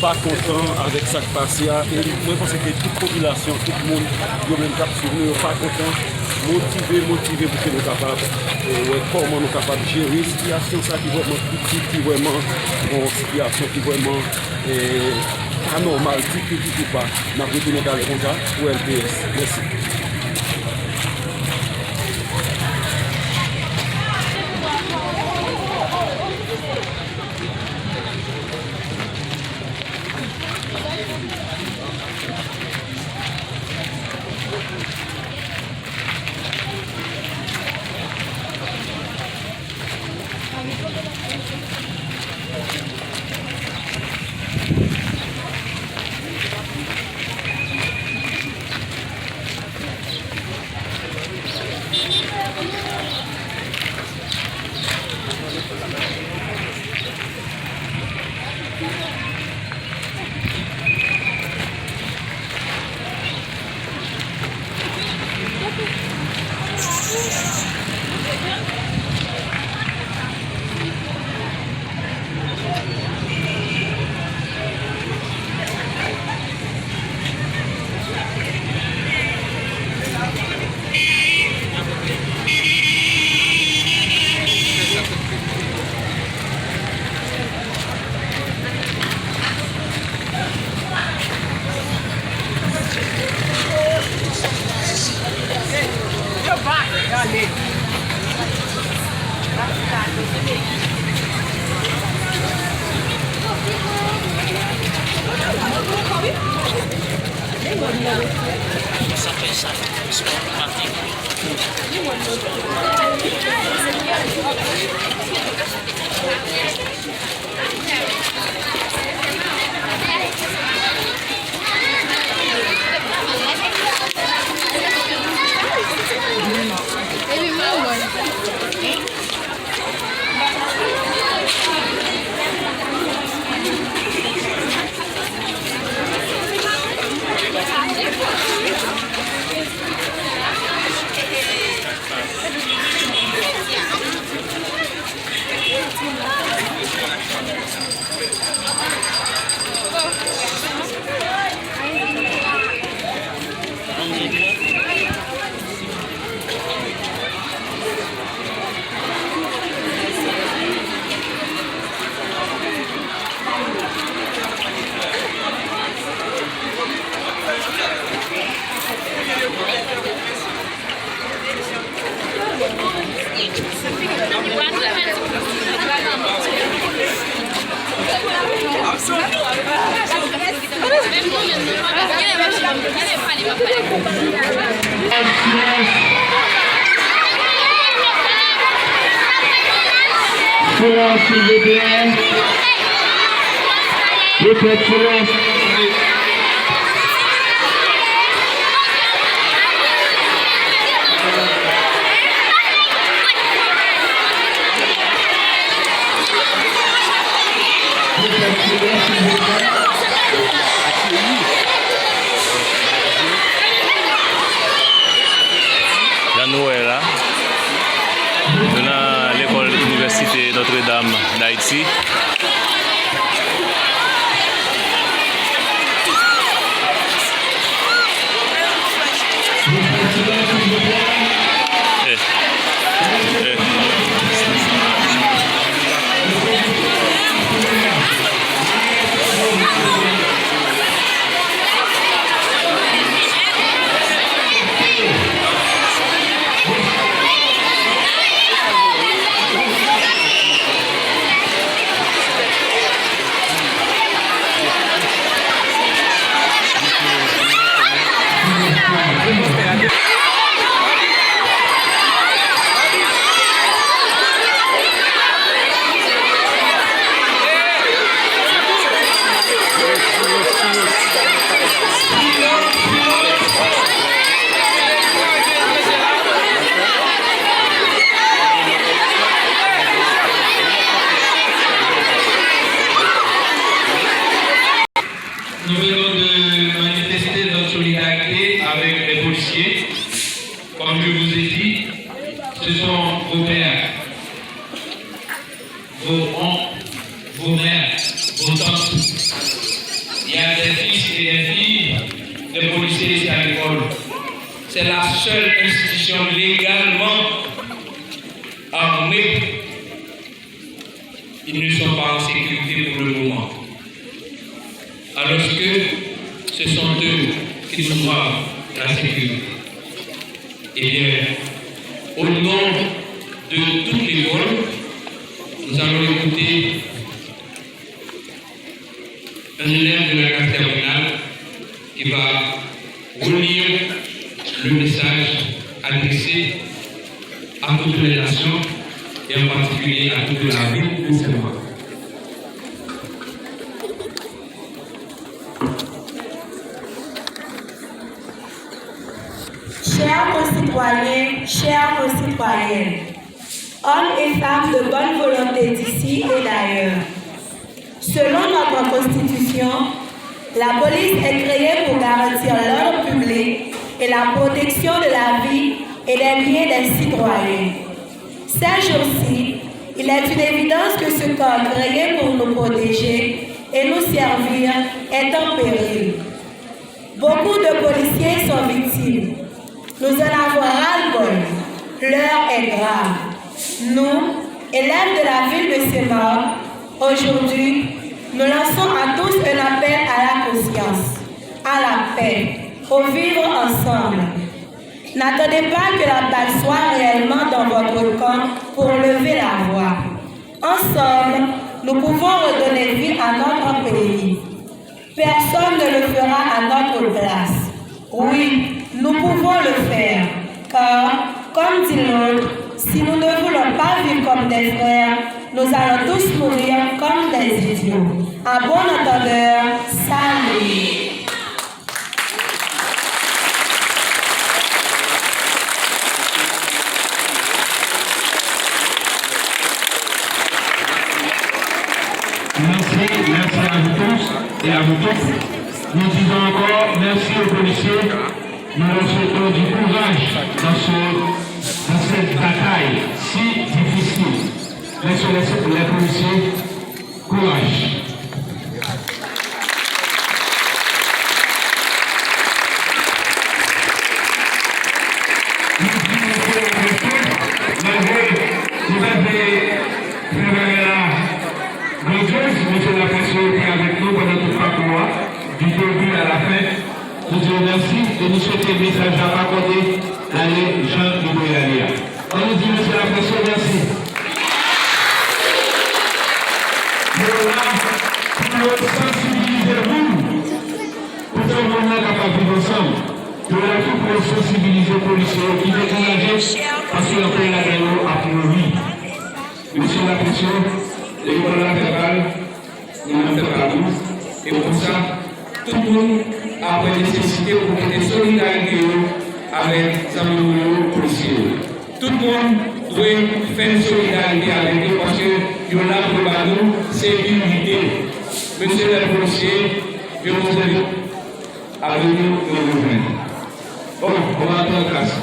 pas content avec ça qui passe. Et moi, je pense que toute population, tout le monde, ils même cap souvenir, pas content, motivé pour que nous capables, comment nous capables de gérer une situation ça qui vraiment critique, qui vraiment une situation qui vraiment anormale, critique ou pas. Nous avons retourné dans le contrat pour LPS. Merci. Silence, s'il vous plaît. Le peuple silence. Noël, dans l'école Université Notre-Dame d'Haïti. Nous venons de manifester notre solidarité avec les policiers. Comme je vous ai dit, ce sont vos pères, vos oncles, vos mères, vos tantes des fils et des filles des policiers ici à l'école. C'est la seule institution légalement armée. Ils ne sont pas en sécurité pour le moment. Alors que ce sont eux qui nous doivent la sécurité. Eh bien, au nom de toute l'école, nous allons écouter un élève de la classe terminale qui va relire le message adressé à toutes les nations et en particulier à toute la ville de Saint-Marc. Chers concitoyens, chères concitoyennes, hommes et femmes de bonne volonté d'ici et d'ailleurs, selon notre Constitution, la police est créée pour garantir l'ordre public et la protection de la vie et des biens des citoyens. Ces jours-ci, il est une évidence que ce corps créé pour nous protéger et nous servir est en péril. Beaucoup de policiers sont victimes. Nous en avons ras-le-bol. L'heure est grave. Nous, élèves de la ville de Saint-Marc, aujourd'hui, nous lançons à tous un appel à la conscience, à la paix, au vivre ensemble. N'attendez pas que la balle soit réellement dans votre camp pour lever la voix. Ensemble, nous pouvons redonner vie à notre pays. Personne ne le fera à notre place. Oui, nous pouvons le faire, car, comme dit l'autre, si nous ne voulons pas vivre comme des frères, nous allons tous mourir comme des idiots. À bon entendeur, salut. Merci à vous tous et à vous tous. Nous disons encore merci aux policiers. Nous leur souhaitons du courage dans cette bataille si difficile. Laissons les policiers courage. Vous avez préparé la grandieuse, monsieur la personne qui est avec nous pendant tout le mois, du début à la fin. Nous disons merci et nous souhaitons le message à accorder l'année Jean Iboyalia. On nous dit, monsieur la personne, merci. Nous sommes là pour sensibiliser vous, pour que nous soyons capables de vivre ensemble. Nous sommes là pour sensibiliser les policiers qui veulent engager parce qu'on fait la guerre à pour lui. Monsieur la personne, l'école la verbale, nous ne faisons pas vous. Et pour ça, tout le monde a une nécessité pour être solidarité avec les amis policiers. Tout le monde doit faire une solidarité avec eux parce que nous avons là pour nous sécurité. Monsieur le policier, je vous invite à venir nous rejoindre. Bon, on va entrer en classe.